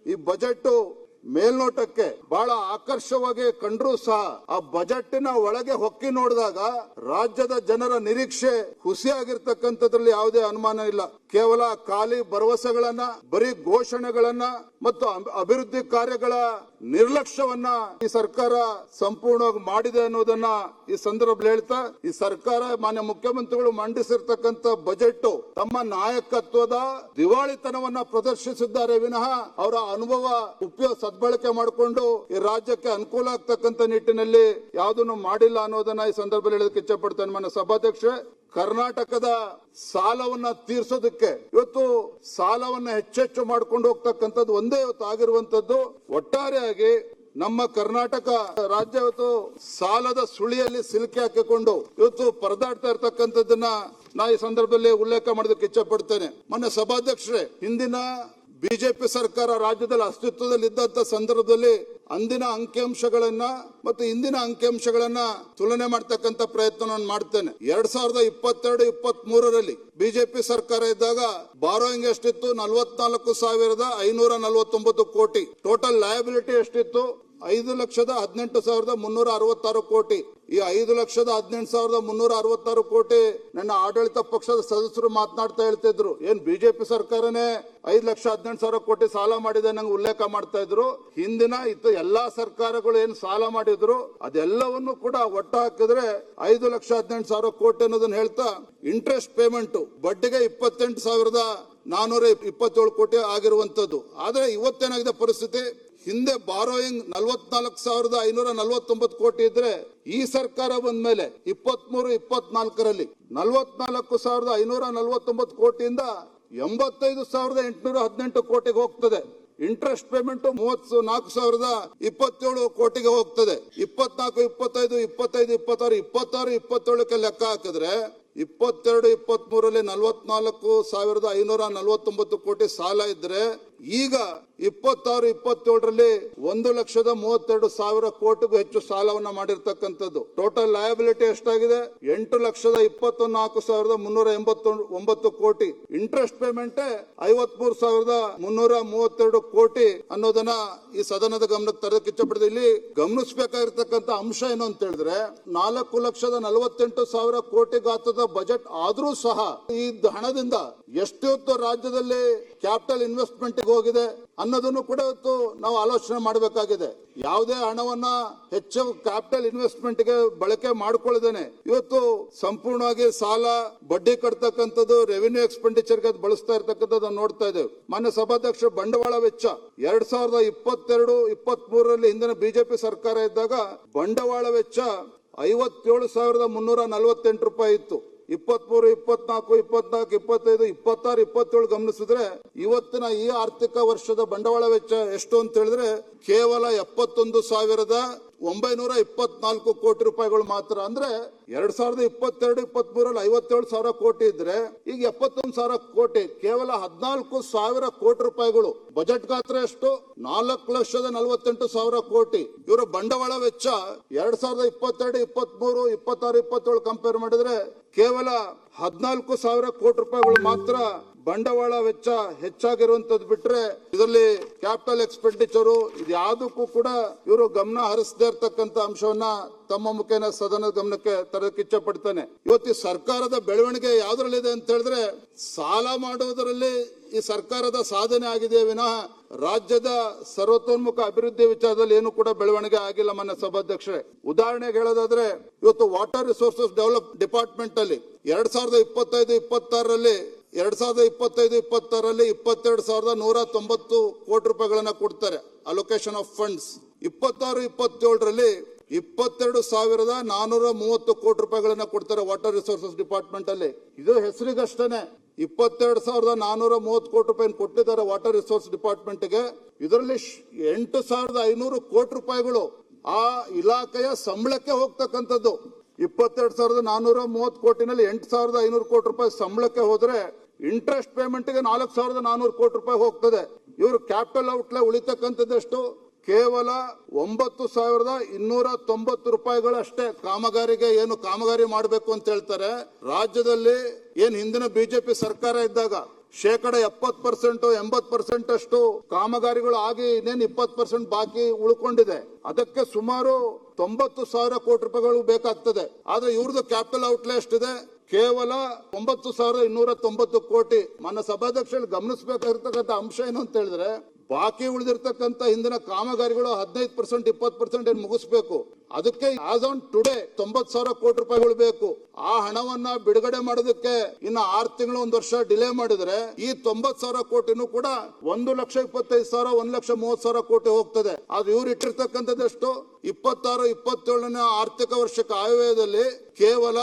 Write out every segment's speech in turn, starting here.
ಈ ಬಜೆಟ್ ಮೇಲ್ನೋಟಕ್ಕೆ ಬಹಳ ಆಕರ್ಷವಾಗಿ ಕಂಡ್ರೂ ಸಹ ಆ ಬಜೆಟ್ನ ಒಳಗೆ ಹೊಕ್ಕಿ ನೋಡಿದಾಗ ರಾಜ್ಯದ ಜನರ ನಿರೀಕ್ಷೆ ಹುಸಿಯಾಗಿರ್ತಕ್ಕಂಥದ್ರಲ್ಲಿ ಯಾವುದೇ ಅನುಮಾನ ಇಲ್ಲ. ಕೇವಲ ಖಾಲಿ ಭರವಸೆಗಳನ್ನ, ಬರೀ ಘೋಷಣೆಗಳನ್ನ ಮತ್ತು ಅಭಿವೃದ್ಧಿ ಕಾರ್ಯಗಳ ನಿರ್ಲಕ್ಷ್ಯವನ್ನ ಈ ಸರ್ಕಾರ ಸಂಪೂರ್ಣವಾಗಿ ಮಾಡಿದೆ ಅನ್ನೋದನ್ನ ಈ ಸಂದರ್ಭದಲ್ಲಿ ಹೇಳ್ತಾ, ಈ ಸರ್ಕಾರ ಮಾನ್ಯ ಮುಖ್ಯಮಂತ್ರಿಗಳು ಮಂಡಿಸಿರ್ತಕ್ಕಂಥ ಬಜೆಟ್ ತಮ್ಮ ನಾಯಕತ್ವದ ದಿವಾಳಿತನವನ್ನ ಪ್ರದರ್ಶಿಸಿದ್ದಾರೆ ವಿನಃ ಅವರ ಅನುಭವ ಉಪಯೋಗ ಸದ್ಬಳಕೆ ಮಾಡಿಕೊಂಡು ಈ ರಾಜ್ಯಕ್ಕೆ ಅನುಕೂಲ ಆಗ್ತಕ್ಕಂಥ ನಿಟ್ಟಿನಲ್ಲಿ ಯಾವುದನ್ನು ಮಾಡಿಲ್ಲ ಅನ್ನೋದನ್ನ ಈ ಸಂದರ್ಭದಲ್ಲಿ ಹೇಳೋದಕ್ಕೆ ಇಚ್ಛೆ ಪಡ್ತೇನೆ. ಮಾನ್ಯ ಸಭಾಧ್ಯಕ್ಷರೇ, ಕರ್ನಾಟಕದ ಸಾಲವನ್ನ ತೀರ್ಸೋದಕ್ಕೆ ಇವತ್ತು ಸಾಲವನ್ನ ಹೆಚ್ಚೆಚ್ಚು ಮಾಡ್ಕೊಂಡು ಹೋಗ್ತಕ್ಕಂಥದ್ದು ಒಂದೇ ಇವತ್ತು ಆಗಿರುವಂತದ್ದು. ಒಟ್ಟಾರೆಯಾಗಿ ನಮ್ಮ ಕರ್ನಾಟಕ ರಾಜ್ಯ ಇವತ್ತು ಸಾಲದ ಸುಳಿಯಲ್ಲಿ ಸಿಲುಕಿ ಹಾಕಿಕೊಂಡು ಇವತ್ತು ಪರದಾಡ್ತಾ ಇರ್ತಕ್ಕಂಥದ್ದನ್ನ ನಾ ಈ ಸಂದರ್ಭದಲ್ಲಿ ಉಲ್ಲೇಖ ಮಾಡೋದಕ್ಕೆ ಇಚ್ಛೆ ಪಡ್ತೇನೆ. ಮೊನ್ನೆ ಸಭಾಧ್ಯಕ್ಷರೇ, ಹಿಂದಿನ ಬಿಜೆಪಿ ಸರ್ಕಾರ ರಾಜ್ಯದಲ್ಲಿ ಅಸ್ತಿತ್ವದಲ್ಲಿ ಇದ್ದಂತ ಸಂದರ್ಭದಲ್ಲಿ ಅಂದಿನ ಅಂಕಿಅಂಶಗಳನ್ನ ಮತ್ತು ಇಂದಿನ ಅಂಕಿಅಂಶಗಳನ್ನ ತುಲನೆ ಮಾಡ್ತಕ್ಕಂಥ ಪ್ರಯತ್ನ ನಾನು ಮಾಡ್ತೇನೆ. 2022-23ರಲ್ಲಿ ಬಿಜೆಪಿ ಸರ್ಕಾರ ಇದ್ದಾಗ ಬಾರೋಯಿಂಗ್ ಎಷ್ಟಿತ್ತು? 44,549 ಕೋಟಿ. ಟೋಟಲ್ ಲಯಬಿಲಿಟಿ ಎಷ್ಟಿತ್ತು? 5,18,366 ಕೋಟಿ. ಈ 5,18,366 ಕೋಟಿ ನನ್ನ ಆಡಳಿತ ಪಕ್ಷದ ಸದಸ್ಯರು ಮಾತನಾಡ್ತಾ ಹೇಳ್ತಿದ್ರು, ಏನ್ ಬಿಜೆಪಿ ಸರ್ಕಾರನೇ 5,18,000 ಕೋಟಿ ಸಾಲ ಮಾಡಿದೆ ನಂಗೆ ಉಲ್ಲೇಖ ಮಾಡ್ತಾ ಇದ್ರು. ಹಿಂದಿನ ಎಲ್ಲಾ ಸರ್ಕಾರಗಳು ಏನ್ ಸಾಲ ಮಾಡಿದ್ರು ಅದೆಲ್ಲವನ್ನು ಕೂಡ ಒಟ್ಟ ಹಾಕಿದ್ರೆ 5,18,000 ಕೋಟಿ ಅನ್ನೋದನ್ನ ಹೇಳ್ತಾ, ಇಂಟ್ರೆಸ್ಟ್ ಪೇಮೆಂಟ್ ಬಡ್ಡಿಗೆ 28,427 ಕೋಟಿ ಆಗಿರುವಂತದ್ದು. ಆದ್ರೆ ಇವತ್ತೇನಾಗಿದೆ ಪರಿಸ್ಥಿತಿ? ಹಿಂದೆ ಬಾರೋಯಿಂಗ್ 44,549 ಕೋಟಿ ಇದ್ರೆ ಈ ಸರ್ಕಾರ ಬಂದ ಮೇಲೆ 23-24ರಲ್ಲಿ 44,549 ಕೋಟಿಯಿಂದ 85,818 ಕೋಟಿಗೆ ಹೋಗ್ತದೆ. ಇಂಟ್ರೆಸ್ಟ್ ಪೇಮೆಂಟ್ 34,027 ಕೋಟಿಗೆ ಹೋಗ್ತದೆ. 24, 25, 25, 26, 26, 27ಕ್ಕೆ ಲೆಕ್ಕ ಹಾಕಿದ್ರೆ 22-23ರಲ್ಲಿ 44,549 ಕೋಟಿ ಸಾಲ ಇದ್ರೆ ಈಗ 26-27ರಲ್ಲಿ 1,32,000 ಕೋಟಿಗೂ ಹೆಚ್ಚು ಸಾಲವನ್ನ ಮಾಡಿರ್ತಕ್ಕಂಥದ್ದು. ಟೋಟಲ್ ಲಯಬಿಲಿಟಿ ಎಷ್ಟಾಗಿದೆ? 8,24,389 ಕೋಟಿ. ಇಂಟ್ರೆಸ್ಟ್ ಪೇಮೆಂಟ್ 53,332 ಕೋಟಿ ಅನ್ನೋದನ್ನ ಈ ಸದನದ ಗಮನಕ್ಕೆ ತರಕ್ಕೆ ಇಚ್ಛಪಡಿದೆ. ಇಲ್ಲಿ ಗಮನಿಸಬೇಕಾಗಿರ್ತಕ್ಕಂಥ ಅಂಶ ಏನು ಅಂತ ಹೇಳಿದ್ರೆ, 4,48,000 ಕೋಟಿ ಗಾತ್ರದ ಬಜೆಟ್ ಆದ್ರೂ ಸಹ ಈ ಹಣದಿಂದ ಎಷ್ಟೊತ್ತು ರಾಜ್ಯದಲ್ಲಿ ಕ್ಯಾಪಿಟಲ್ ಇನ್ವೆಸ್ಟ್ಮೆಂಟ್ ಹೋಗಿದೆ ಅನ್ನೋದನ್ನು ಕೂಡ ಇವತ್ತು ನಾವು ಆಲೋಚನೆ ಮಾಡಬೇಕಾಗಿದೆ. ಯಾವುದೇ ಹಣವನ್ನ ಹೆಚ್ಚು ಕ್ಯಾಪಿಟಲ್ ಇನ್ವೆಸ್ಟ್ಮೆಂಟ್ ಗೆ ಬಳಕೆ ಮಾಡ್ಕೊಳ್ಳದೇನೆ ಇವತ್ತು ಸಂಪೂರ್ಣವಾಗಿ ಸಾಲ, ಬಡ್ಡಿ ಕಟ್ತಕ್ಕಂಥದ್ದು, ರೆವಿನ್ಯೂ ಎಕ್ಸ್ಪೆಂಡಿಚರ್ ಗೆ ಬಳಸ್ತಾ ಇರ್ತಕ್ಕಂಥದ್ದು ನೋಡ್ತಾ ಇದ್ದೇವೆ. ಮಾನ್ಯ ಸಭಾಧ್ಯಕ್ಷ, ಬಂಡವಾಳ ವೆಚ್ಚ 2022-23ರಲ್ಲಿ ಹಿಂದಿನ ಬಿಜೆಪಿ ಸರ್ಕಾರ ಇದ್ದಾಗ ಬಂಡವಾಳ ವೆಚ್ಚ 57,348 ರೂಪಾಯಿ ಇತ್ತು. 23, 24, 24, 25, 26, 27 ಗಮನಿಸಿದ್ರೆ ಇವತ್ತಿನ ಈ ಆರ್ಥಿಕ ವರ್ಷದ ಬಂಡವಾಳ ವೆಚ್ಚ ಎಷ್ಟು ಅಂತ ಹೇಳಿದ್ರೆ ಕೇವಲ 71,924 ಕೋಟಿ ರೂಪಾಯಿಗಳು ಮಾತ್ರ. ಅಂದ್ರೆ 2022-23ರಲ್ಲಿ 57,000 ಕೋಟಿ ಇದ್ರೆ ಈಗ 71,000 ಕೋಟಿ, ಕೇವಲ 14,000 ಕೋಟಿ ರೂಪಾಯಿಗಳು. ಬಜೆಟ್ ಗಾತ್ರ ಎಷ್ಟು? 4,48,000 ಕೋಟಿ. ಇವರ ಬಂಡವಾಳ ವೆಚ್ಚ 2022, 23, 26, 27 ಕಂಪೇರ್ ಮಾಡಿದ್ರೆ ಕೇವಲ 14,000 ಕೋಟಿ ರೂಪಾಯಿಗಳು ಮಾತ್ರ ಬಂಡವಾಳ ವೆಚ್ಚ ಹೆಚ್ಚಾಗಿರುವಂತದ್ದು ಬಿಟ್ರೆ ಇದರಲ್ಲಿ ಕ್ಯಾಪಿಟಲ್ ಎಕ್ಸ್ಪೆಂಡಿಚರ್ ಇದು ಯಾವುದಕ್ಕೂ ಕೂಡ ಇವರು ಗಮನ ಹರಿಸದೇ ಇರತಕ್ಕಂತ ಅಂಶವನ್ನ ತಮ್ಮ ಮುಖೇನ ಸದನದ ಗಮನಕ್ಕೆ ತರಕ್ಕೆ ಇಚ್ಛೆ ಪಡ್ತಾನೆ. ಇವತ್ತು ಸರ್ಕಾರದ ಬೆಳವಣಿಗೆ ಯಾವ್ದ್ರಲ್ಲಿದೆ ಅಂತ ಹೇಳಿದ್ರೆ, ಸಾಲ ಮಾಡುವುದರಲ್ಲಿ ಈ ಸರ್ಕಾರದ ಸಾಧನೆ ಆಗಿದೆ ವಿನಃ ರಾಜ್ಯದ ಸರ್ವತೋನ್ಮುಖ ಅಭಿವೃದ್ಧಿ ವಿಚಾರದಲ್ಲಿ ಏನು ಕೂಡ ಬೆಳವಣಿಗೆ ಆಗಿಲ್ಲ. ಮಾನ್ಯ ಸಭಾಧ್ಯಕ್ಷರೇ, ಉದಾಹರಣೆಗೆ ಹೇಳೋದಾದ್ರೆ ಇವತ್ತು ವಾಟರ್ ರಿಸೋರ್ಸಸ್ ಡೆವಲಪ್ ಡಿಪಾರ್ಟ್ಮೆಂಟ್ ಅಲ್ಲಿ 2025-26ರಲ್ಲಿ 22,190 ಕೋಟಿ ರೂಪಾಯಿಗಳನ್ನ ಕೊಡ್ತಾರೆ ಅಲೋಕೇಶನ್ ಆಫ್ ಫಂಡ್ಸ್. 26-27ರಲ್ಲಿ 22,430 ಕೋಟಿ ರೂಪಾಯಿಗಳನ್ನ ಕೊಡ್ತಾರೆ ವಾಟರ್ ರಿಸೋರ್ಸಸ್ ಡಿಪಾರ್ಟ್ಮೆಂಟ್ ಅಲ್ಲಿ. ಇದು ಹೆಸರಿಗಷ್ಟೇನೆ 22,430 ಕೋಟಿ ರೂಪಾಯಿ ಕೊಟ್ಟಿದ್ದಾರೆ ವಾಟರ್ ರಿಸೋರ್ಸ್ ಡಿಪಾರ್ಟ್ಮೆಂಟ್ ಗೆ. ಇದರಲ್ಲಿ 8,500 ಕೋಟಿ ರೂಪಾಯಿಗಳು ಆ ಇಲಾಖೆಯ ಸಂಬಳಕ್ಕೆ ಹೋಗ್ತಕ್ಕಂಥದ್ದು. 22,430 ಕೋಟಿನಲ್ಲಿ 8,500 ಕೋಟಿ ರೂಪಾಯಿ ಸಂಬಳಕ್ಕೆ ಹೋದ್ರೆ ಇಂಟ್ರೆಸ್ಟ್ ಪೇಮೆಂಟ್ ಗೆ 4,400 ಕೋಟಿ ರೂಪಾಯಿ ಹೋಗ್ತದೆ. ಇವರು ಕ್ಯಾಪಿಟಲ್ ಔಟ್ಲೇ ಉಳಿತಕ್ಕಂಥದ್ದೆಷ್ಟು? ಕೇವಲ 9,290 ರೂಪಾಯಿಗಳಷ್ಟೇ ಕಾಮಗಾರಿಗೆ. ಏನು ಕಾಮಗಾರಿ ಮಾಡಬೇಕು ಅಂತ ಹೇಳ್ತಾರೆ. ರಾಜ್ಯದಲ್ಲಿ ಏನ್ ಹಿಂದಿನ ಬಿಜೆಪಿ ಸರ್ಕಾರ ಇದ್ದಾಗ 70%, 80% ಅಷ್ಟು ಕಾಮಗಾರಿಗಳು ಆಗಿ ಇನ್ನೇನು 20% ಬಾಕಿ ಉಳ್ಕೊಂಡಿದೆ. ಅದಕ್ಕೆ ಸುಮಾರು 90,000 ಕೋಟಿ ರೂಪಾಯಿಗಳು ಬೇಕಾಗ್ತದೆ. ಆದ್ರೆ ಇವ್ರದ್ದು ಕ್ಯಾಪಿಟಲ್ ಔಟ್ಲೇ ಎಷ್ಟಿದೆ? ಕೇವಲ 9,290 ಕೋಟಿ. ಮಾನ್ಯ ಸಭಾಧ್ಯಕ್ಷರು ಗಮನಿಸಬೇಕಾಗಿರ್ತಕ್ಕಂಥ ಅಂಶ ಏನು ಅಂತ ಹೇಳಿದ್ರೆ, ಬಾಕಿ ಉಳಿದಿರ್ತಕ್ಕಂಥ ಹಿಂದಿನ ಕಾಮಗಾರಿಗಳು 15%, 20% ಏನು ಮುಗಿಸ್ಬೇಕು. ಅದಕ್ಕೆ ಆಸ್ ಆನ್ ಟುಡೇ 90,000 ಕೋಟಿ ರೂಪಾಯಿಗಳು ಬೇಕು. ಆ ಹಣವನ್ನ ಬಿಡುಗಡೆ ಮಾಡೋದಕ್ಕೆ ಇನ್ನು 6 ತಿಂಗಳು, 1 ವರ್ಷ ಡಿಲೇ ಮಾಡಿದ್ರೆ ಈ 90,000 ಕೋಟಿನೂ ಕೂಡ 1,25,000, 1,30,000 ಕೋಟಿ ಹೋಗ್ತದೆ. ಆದ್ರೆ ಇವ್ರು ಇಟ್ಟಿರ್ತಕ್ಕಂಥದ್ದೆಷ್ಟು? 26-27ನೇ ಆರ್ಥಿಕ ವರ್ಷಕ್ಕೆ ಆಯವ್ಯಯದಲ್ಲಿ ಕೇವಲ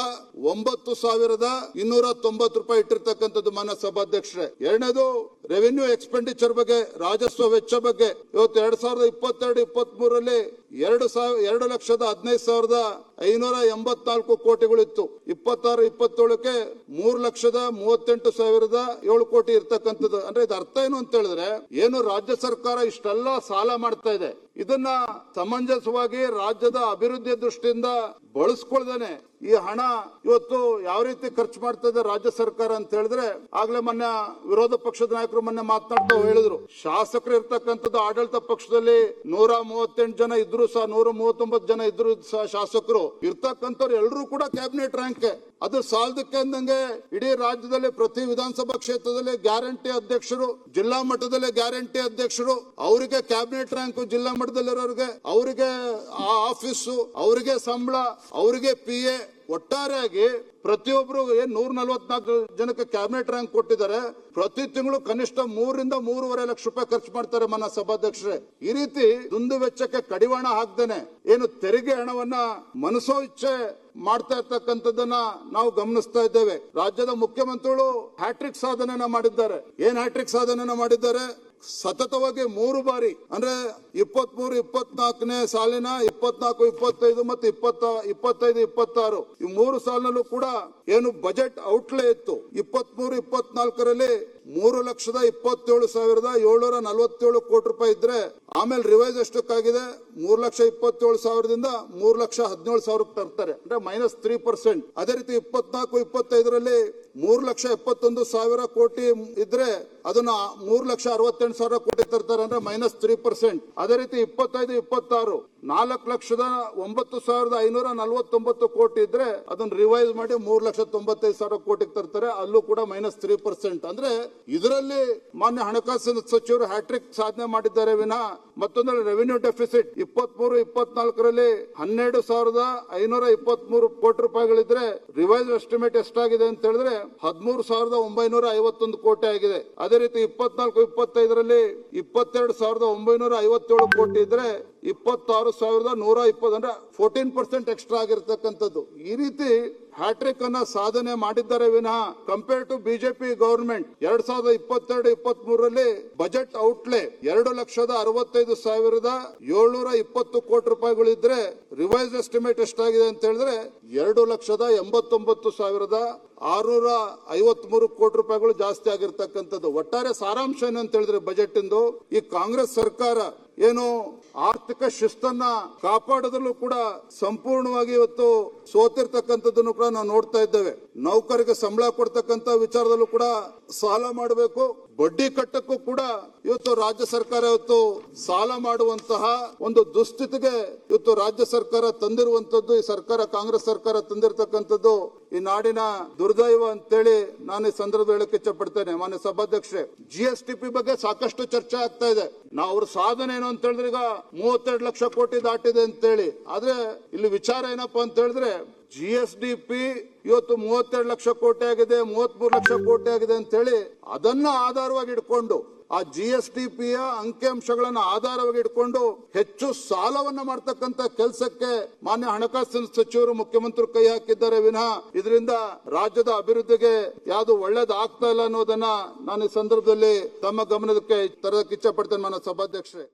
9,290 ರೂಪಾಯಿ ಇಟ್ಟಿರ್ತಕ್ಕಂಥದ್ದು. ಮಾನ್ಯ ಸಭಾಧ್ಯಕ್ಷರೇ, ಎರಡನೇದು ರೆವಿನ್ಯೂ ಎಕ್ಸ್ಪೆಂಡಿಚರ್ ಬಗ್ಗೆ, ರಾಜಸ್ವ ವೆಚ್ಚ ಬಗ್ಗೆ. ಇವತ್ತು 2022-23ರಲ್ಲಿ 2,15,584 ಕೋಟಿಗಳಿತ್ತು. 26-27ಕ್ಕೆ 3,38,707 ಕೋಟಿ ಇರ್ತಕ್ಕಂಥದ್ದು. ಅಂದ್ರೆ ಇದು ಅರ್ಥ ಏನು ಅಂತ ಹೇಳಿದ್ರೆ, ಏನು ರಾಜ್ಯ ಸರ್ಕಾರ ಇಷ್ಟೆಲ್ಲ ಸಾಲ ಮಾಡ್ತಾ ಇದೆ, ಇದನ್ನ ಸಮಂಜಸವಾಗಿ ರಾಜ್ಯದ ಅಭಿವೃದ್ಧಿ ದೃಷ್ಟಿಯಿಂದ ಬಳಸ್ಕೊಳ್ದೇನೆ ಈ ಹಣ ಇವತ್ತು ಯಾವ ರೀತಿ ಖರ್ಚು ಮಾಡ್ತಾ ಇದೆ ರಾಜ್ಯ ಸರ್ಕಾರ ಅಂತ ಹೇಳಿದ್ರೆ, ಆಗ್ಲೇ ಮೊನ್ನೆ ವಿರೋಧ ಪಕ್ಷದ ನಾಯಕರು ಮೊನ್ನೆ ಮಾತನಾಡ್ತಾ ಹೇಳಿದ್ರು, ಶಾಸಕರು ಇರ್ತಕ್ಕಂಥದ್ದು ಆಡಳಿತ ಪಕ್ಷದಲ್ಲಿ 138 ಜನ ಇದ್ರು ಸಹ, 139 ಜನ ಇದ್ರು ಸಹ ಶಾಸಕರು ಇರ್ತಕ್ಕಂಥವ್ರು ಎಲ್ಲರೂ ಕೂಡ ಕ್ಯಾಬಿನೆಟ್ ರ್ಯಾಂಕ್. ಅದು ಸಾಲದಕ್ಕೆ ಅಂದಂಗೆ ಇಡೀ ರಾಜ್ಯದಲ್ಲಿ ಪ್ರತಿ ವಿಧಾನಸಭಾ ಕ್ಷೇತ್ರದಲ್ಲಿ ಗ್ಯಾರಂಟಿ ಅಧ್ಯಕ್ಷರು, ಜಿಲ್ಲಾ ಮಟ್ಟದಲ್ಲಿ ಗ್ಯಾರಂಟಿ ಅಧ್ಯಕ್ಷರು, ಅವರಿಗೆ ಕ್ಯಾಬಿನೆಟ್ ರ್ಯಾಂಕ್, ಜಿಲ್ಲಾ ಮಟ್ಟದಲ್ಲಿರೋರಿಗೆ ಅವರಿಗೆ ಆಫೀಸು, ಅವರಿಗೆ ಸಂಬಳ, ಅವರಿಗೆ PA, ಒಟ್ಟಾರೆಯಾಗಿ ಪ್ರತಿಯೊಬ್ರು 144 ಜನಕ್ಕೆ ಕ್ಯಾಬಿನೆಟ್ ರ್ಯಾಂಕ್ ಕೊಟ್ಟಿದ್ದಾರೆ. ಪ್ರತಿ ತಿಂಗಳು ಕನಿಷ್ಠ 3 ರಿಂದ 3.5 ಲಕ್ಷ ರೂಪಾಯಿ ಖರ್ಚು ಮಾಡ್ತಾರೆ. ಮಾನ್ಯ ಸಭಾಧ್ಯಕ್ಷರೇ, ಈ ರೀತಿ ದುಂದು ವೆಚ್ಚಕ್ಕೆ ಕಡಿವಾಣ ಹಾಕ್ದೇನೆ ಏನು ತೆರಿಗೆ ಹಣವನ್ನ ಮನಸೋ ಇಚ್ಛೆ ಮಾಡ್ತಾ ಇರ್ತಕ್ಕಂಥದ್ದನ್ನ ನಾವು ಗಮನಿಸ್ತಾ ಇದ್ದೇವೆ. ರಾಜ್ಯದ ಮುಖ್ಯಮಂತ್ರಿಗಳು ಹ್ಯಾಟ್ರಿಕ್ ಸಾಧನೆಯನ್ನ ಮಾಡಿದ್ದಾರೆ. ಏನ್ ಹ್ಯಾಟ್ರಿಕ್ ಸಾಧನೆಯನ್ನ ಮಾಡಿದ್ದಾರೆ? ಸತತವಾಗಿ 3 ಬಾರಿ ಅಂದ್ರೆ 23-24ನೇ ಸಾಲಿನ, 24-25 ಮತ್ತು 25-26 ಈ 3 ಸಾಲಿನಲ್ಲೂ ಕೂಡ ಏನು ಬಜೆಟ್ ಔಟ್ಲೇ ಇತ್ತು. 23-24ರಲ್ಲಿ 3,27,747 ಕೋಟಿ ರೂಪಾಯಿ ಇದ್ರೆ, ಆಮೇಲೆ ರಿವೈಸ್ ಎಷ್ಟಕ್ಕಾಗಿದೆ? 3,27,000ದಿಂದ 3,17,000 ತರ್ತಾರೆ, ಅಂದ್ರೆ -3%. ಅದೇ ರೀತಿ 24-25ರಲ್ಲಿ 3,71,000 ಕೋಟಿ ಇದ್ರೆ ಅದನ್ನ 3,68,000 ಕೋಟಿ ತರ್ತಾರೆ, ಅಂದ್ರೆ -3%. ಅದೇ ರೀತಿ 25-26 4,09,549 ಕೋಟಿ ಇದ್ರೆ ಅದನ್ನ ರಿವೈಸ್ ಮಾಡಿ 3,95,000 ಕೋಟಿಗೆ ತರ್ತಾರೆ, ಅಲ್ಲೂ ಕೂಡ -3%. ಅಂದ್ರೆ ಇದರಲ್ಲಿ ಮಾನ್ಯ ಹಣಕಾಸಿನ ಸಚಿವರು ಹ್ಯಾಟ್ರಿಕ್ ಸಾಧನೆ ಮಾಡಿದ್ದಾರೆ ವಿನಃ ಮತ್ತೊಂದು ರೆವಿನ್ಯೂ ಡೆಫಿಸಿಟ್ 23-24ರಲ್ಲಿ 12,523 ಕೋಟಿ ರೂಪಾಯಿಗಳಿದ್ರೆ ರಿವೈಸ್ ಎಸ್ಟಿಮೇಟ್ ಎಷ್ಟಾಗಿದೆ ಅಂತ ಹೇಳಿದ್ರೆ 13,951 ಕೋಟಿ ಆಗಿದೆ. ಅದೇ ರೀತಿ 24-25ರಲ್ಲಿ 22,957 ಕೋಟಿ ಇದ್ರೆ 26,120 ಅಂದ್ರೆ 14% ಎಕ್ಸ್ಟ್ರಾ ಆಗಿರ್ತಕ್ಕಂಥದ್ದು. ಈ ರೀತಿ ಹ್ಯಾಟ್ರಿಕ್ ಅನ್ನ ಸಾಧನೆ ಮಾಡಿದ್ದಾರೆ ವಿನಃ ಕಂಪೇರ್ ಟು ಬಿಜೆಪಿ ಗವರ್ಮೆಂಟ್ 2022-23ರಲ್ಲಿ ಬಜೆಟ್ ಔಟ್ಲೇ 2,65,720 ಕೋಟಿ ರೂಪಾಯಿಗಳಿದ್ರೆ ರಿವೈಸ್ ಎಸ್ಟಿಮೇಟ್ ಎಷ್ಟಾಗಿದೆ ಅಂತ ಹೇಳಿದ್ರೆ 2,89,653 ಕೋಟಿ ರೂಪಾಯಿಗಳು ಜಾಸ್ತಿ ಆಗಿರ್ತಕ್ಕಂಥದ್ದು. ಒಟ್ಟಾರೆ ಸಾರಾಂಶ ಏನು ಅಂತ ಹೇಳಿದ್ರೆ ಬಜೆಟ್ ಇಂದು ಈ ಕಾಂಗ್ರೆಸ್ ಸರ್ಕಾರ ಏನು ಆರ್ಥಿಕ ಶಿಸ್ತನ್ನ ಕಾಪಾಡೋದ್ರಲ್ಲೂ ಕೂಡ ಸಂಪೂರ್ಣವಾಗಿ ಇವತ್ತು ಸೋತಿರ್ತಕ್ಕಂಥದ್ದನ್ನು ಕೂಡ ನಾವು ನೋಡ್ತಾ ಇದ್ದೇವೆ. ನೌಕರಿಗೆ ಸಂಬಳ ಕೊಡ್ತಕ್ಕಂಥ ವಿಚಾರದಲ್ಲೂ ಕೂಡ ಸಾಲ ಮಾಡಬೇಕು, ಬಡ್ಡಿ ಕಟ್ಟಕ್ಕೂ ಕೂಡ ಇವತ್ತು ರಾಜ್ಯ ಸರ್ಕಾರ ಇವತ್ತು ಸಾಲ ಮಾಡುವಂತಹ ಒಂದು ದುಸ್ಥಿತಿಗೆ ಇವತ್ತು ರಾಜ್ಯ ಸರ್ಕಾರ ತಂದಿರುವಂತದ್ದು, ಈ ಸರ್ಕಾರ ಕಾಂಗ್ರೆಸ್ ಸರ್ಕಾರ ತಂದಿರತಕ್ಕಂಥದ್ದು ಈ ನಾಡಿನ ದುರ್ದೈವ ಅಂತೇಳಿ ನಾನು ಈ ಸಂದರ್ಭ ಹೇಳಕ್ಕೆ ಇಚ್ಛಪಡ್ತೇನೆ. ಮಾನ್ಯ ಸಭಾಧ್ಯಕ್ಷರೇ, GSTP ಬಗ್ಗೆ ಸಾಕಷ್ಟು ಚರ್ಚೆ ಆಗ್ತಾ ಇದೆ. ನಾವು ಅವ್ರ ಸಾಧನೆ ಏನು ಅಂತ ಹೇಳಿದ್ರೆ ಈಗ 32 ಲಕ್ಷ ಕೋಟಿ ದಾಟಿದೆ ಅಂತೇಳಿ. ಆದ್ರೆ ಇಲ್ಲಿ ವಿಚಾರ ಏನಪ್ಪಾ ಅಂತ ಹೇಳಿದ್ರೆ GSDP ಇವತ್ತು 32 ಲಕ್ಷ ಕೋಟಿ ಆಗಿದೆ, 33 ಲಕ್ಷ ಕೋಟಿ ಆಗಿದೆ ಅಂತ ಹೇಳಿ ಅದನ್ನ ಆಧಾರವಾಗಿ ಇಟ್ಕೊಂಡು ಆ GSTPಯ ಅಂಕಿಅಂಶಗಳನ್ನ ಆಧಾರವಾಗಿ ಇಟ್ಕೊಂಡು ಹೆಚ್ಚು ಸಾಲವನ್ನ ಮಾಡ್ತಕ್ಕಂತ ಕೆಲಸಕ್ಕೆ ಮಾನ್ಯ ಹಣಕಾಸಿನ ಸಚಿವರು, ಮುಖ್ಯಮಂತ್ರಿ ಕೈ ಹಾಕಿದ್ದಾರೆ ವಿನಃ ಇದರಿಂದ ರಾಜ್ಯದ ಅಭಿವೃದ್ಧಿಗೆ ಯಾವುದು ಒಳ್ಳೇದಾಗ್ತಾ ಇಲ್ಲ ಅನ್ನೋದನ್ನ ನಾನು ಈ ಸಂದರ್ಭದಲ್ಲಿ ತಮ್ಮ ಗಮನಕ್ಕೆ ತರಕ್ಕೆ ಇಚ್ಛೆ ಪಡ್ತೇನೆ. ಮಾನ್ಯ ಸಭಾಧ್ಯಕ್ಷರೇ.